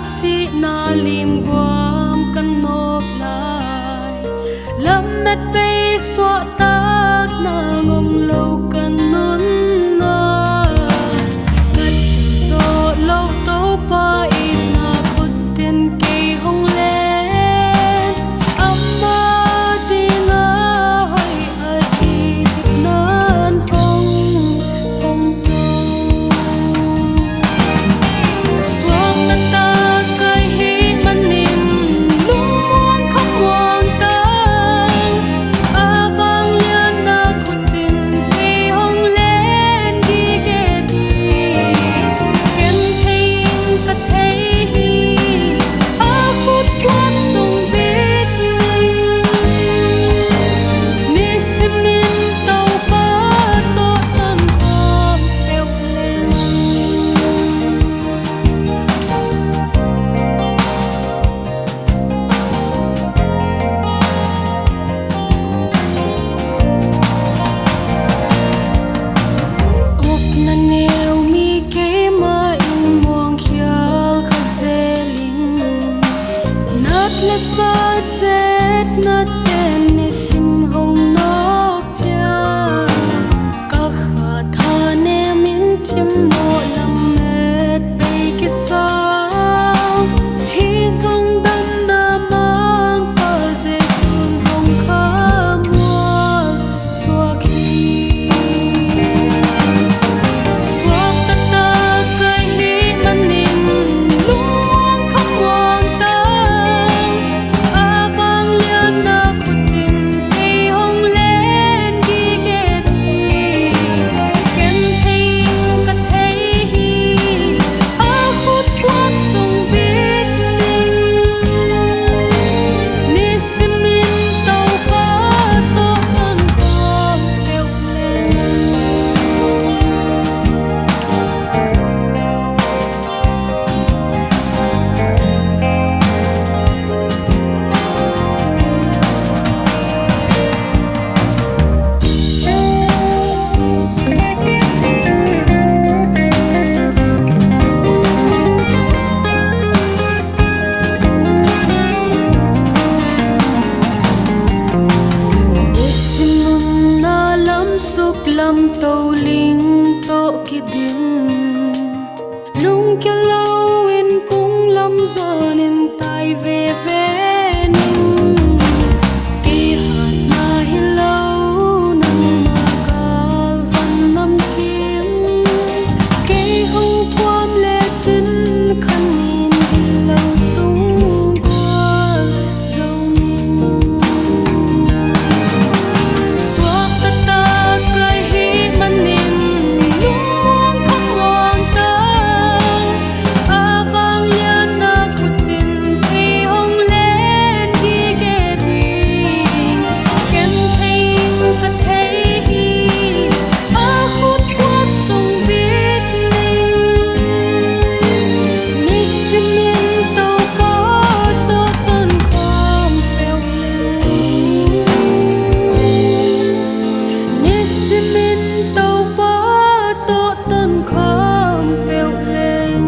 si na lim guam kan nop lai lam met pe so tak na ngom lo kan nun na gat so lo to pa in na putin ke hong le amma tina hoi ati nan hong hong swak ta ta kai hi manin lung muang kham muang tang abang lian na kutin ke hong len di ke di ken thein ka thei hi a khut kwat sung bit ni simin tau pa to tan khom peo len uk na neo mi ke ma in muang khial kha zeling nat la sa zet na ten ni sim hong nok cha ka kha tha ne min chim mo lam met pe ki sa hi zong dam na mang pa ze sun hong kha mua swak hi swak ta ta kai hi manin lung muang kham muang tang abang lian na kutin ke hong len di ke di ken thein ka thei hi a khut kwat sung bit ni simin tau pa to tan khom peo len simun na lam suk lam to ling to ki din lung ke lo in kung lam zon in tai ve ve ning ke hat na hi lo nang ma kal van nam kim ke hong thuam le chin khan in hi lo tung qua dâu ning swak ta ta kai hi manin lung muang kham muang tang abang lian na kutin ke hong len di ke di ken thein ka thei hi a khut kwat sung bit ni simin tau pa to tan khom peo len ni simin tau pa to tan khom peo len